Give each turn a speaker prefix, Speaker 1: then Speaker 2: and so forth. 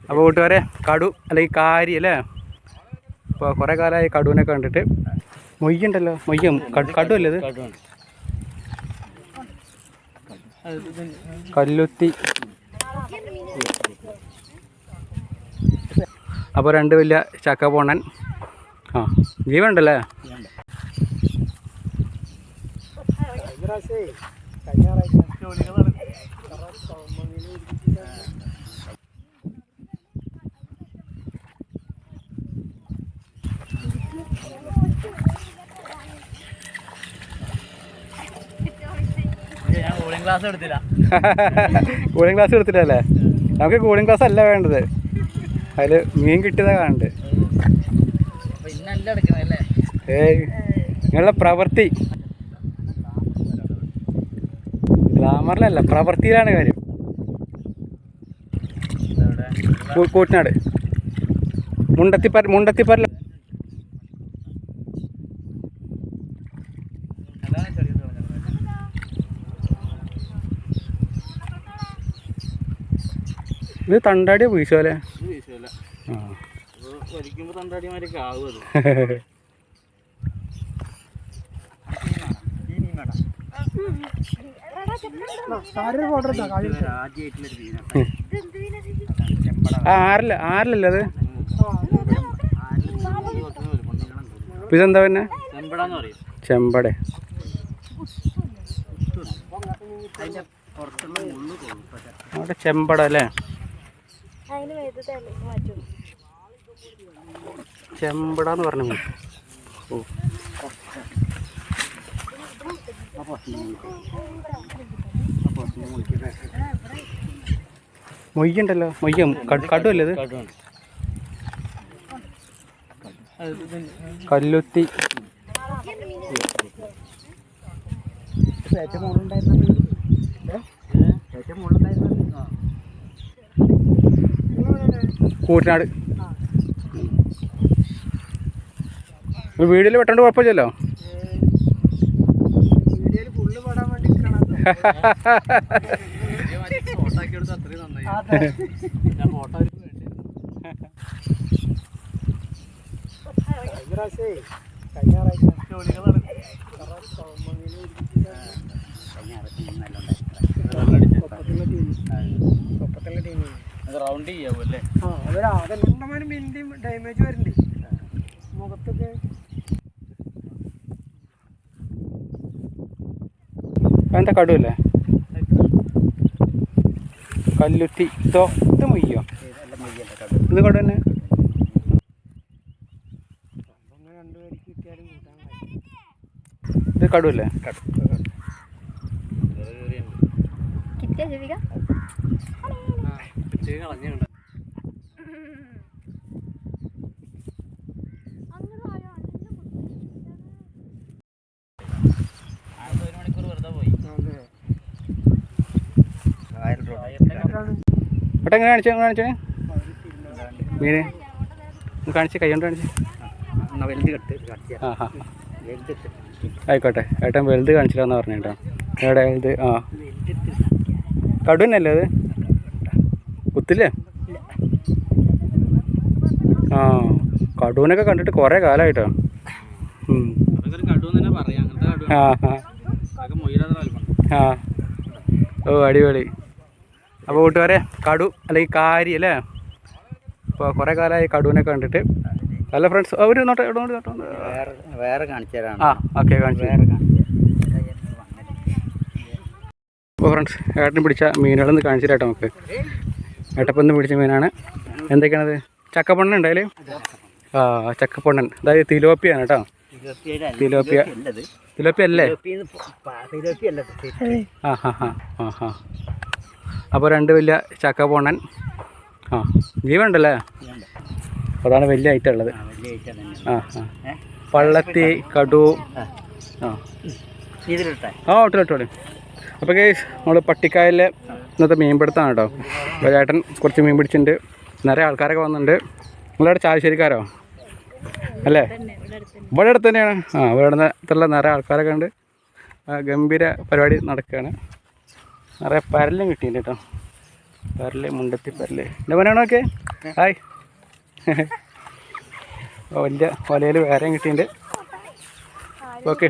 Speaker 1: അപ്പോൾ കൂട്ടുകാരെ കടു അല്ലെങ്കിൽ കാരി അല്ലേ? ഇപ്പോൾ കുറേ കാലമായി കടുവിനെ കണ്ടിട്ട്. മൊയ്യുണ്ടല്ലോ, മൊയ്യും കടു അല്ലേ ഇത്? കല്ലുത്തി. അപ്പോൾ രണ്ട് വലിയ ചക്ക പോണൻ. ആ ജീവനുണ്ടല്ലേ? Cooling glass എടുത്തിട്ടല്ലേ? നമുക്ക് കൂളിംഗ് ഗ്ലാസ് അല്ല വേണ്ടത്, അതിൽ മീൻ കിട്ടിയതാ കാണണ്ട്. ഏയ് നിങ്ങളുടെ പ്രവൃത്തി, ഗ്ലാമറിലല്ല പ്രവൃത്തിയിലാണ് കാര്യം. കൂറ്റനാട് മുണ്ടത്തിപ്പരല. ഇത് തണ്ടാടിയ വീശോലെ? ആറിലല്ലേ അത്? ഇതെന്താ പിന്നെ? ചെമ്പട. അവിടെ ചെമ്പട അല്ലേ? ചെമ്പടാന്ന് പറഞ്ഞു. ഓ മൊയ്യുണ്ടല്ലോ, മൊയ്യും കടു അല്ലേ ഇത്? കല്ലുത്തി. കൂറ്റനാട്. വീഡിയോയിൽ വെട്ടേണ്ട കുഴപ്പമില്ലല്ലോ. റൗണ്ട് ചെയ്യാവല്ലേ? ഡാമേജ് വരുന്നുണ്ട് മുഖത്തൊക്കെ. എന്താ കടുവല്ലേ? കല്ലുത്തി. ഇത് മൊയ്യോ? ഇത് കടു തന്നെ. ഇത് കടുവല്ലേ? ഏട്ടാ എങ്ങനെ കാണിച്ചേ മീന്? കാണിച്ച് കൈ കൊണ്ട് കാണിച്ച്. ആയിക്കോട്ടെ, ഏട്ടൻ വലുത് കാണിച്ചിട്ടാന്ന് പറഞ്ഞു കേട്ടോ. എവിടെ വലുത്? ആ കടു തന്നെയല്ലേ അത്? കുത്തില്ലേ? ആ കടുവിനൊക്കെ കണ്ടിട്ട് കുറേ കാലമായിട്ടോ. ആ ഓ അടിപൊളി. അപ്പോൾ കൂട്ടുകാരെ കടു അല്ലെങ്കിൽ കാരി അല്ലേ? ഇപ്പോൾ കുറേ കാലമായി കടുവിനെ കണ്ടിട്ട്. അല്ല ഫ്രണ്ട്സ്, അവർ
Speaker 2: വേറെ കാണിച്ചു തരാം.
Speaker 1: ആ ഓക്കെ കാണിച്ചു. അപ്പോൾ ഫ്രണ്ട്സ്, ഏട്ടൻ പിടിച്ച മീനുകളൊന്ന് കാണിച്ചു തരാം നമുക്ക്. ഏട്ടപ്പൊന്ന് പിടിച്ച മീനാണ്. എന്തൊക്കെയാണത്? ചക്കപ്പൊണ്ണൻ ഉണ്ടായാലും? ആ ചക്കപ്പൊണ്ണൻ, അതായത് തിലോപ്പിയാണ് കേട്ടോ. തിലോപ്പിയ അല്ലേ? ആ ഹാ ഹാ ആ ഹാ. അപ്പോൾ രണ്ട് വലിയ ചക്ക പോണ്ണൻ. ആ ജീവനുണ്ടല്ലേ? അതാണ് വലിയ ഐറ്റം ഉള്ളത്. ആ ആ പള്ളത്തി, കടു. ആ ഇട്ടോളി. അപ്പോൾ ഗൈസ്, നമ്മൾ പട്ടിക്കായലിലെ ഇന്നത്തെ മീൻപിടുത്താണ് കേട്ടോ. അപ്പോൾ ചേട്ടൻ കുറച്ച് മീൻ പിടിച്ചിട്ടുണ്ട്. നിറയെ ആൾക്കാരൊക്കെ വന്നിട്ടുണ്ട്. നിങ്ങളവിടെ ചാവശ്ശേരിക്കാരോ അല്ലേ? ഇവിടെ അടുത്ത് തന്നെയാണ്. ആ ഇവിടെ അടുത്തുള്ള നിറയെ ആൾക്കാരൊക്കെ ഉണ്ട്. ഗംഭീര പരിപാടി നടക്കുകയാണ്. നിറയെ പരലും കിട്ടിയിട്ടുണ്ട് കേട്ടോ. പരല്, മുണ്ടത്തി പരല്. എൻ്റെ മോനാണോ ഒക്കെ? ഹായ് വലിയ വലയിൽ വേറെയും കിട്ടിയിട്ടുണ്ട് ഓക്കെ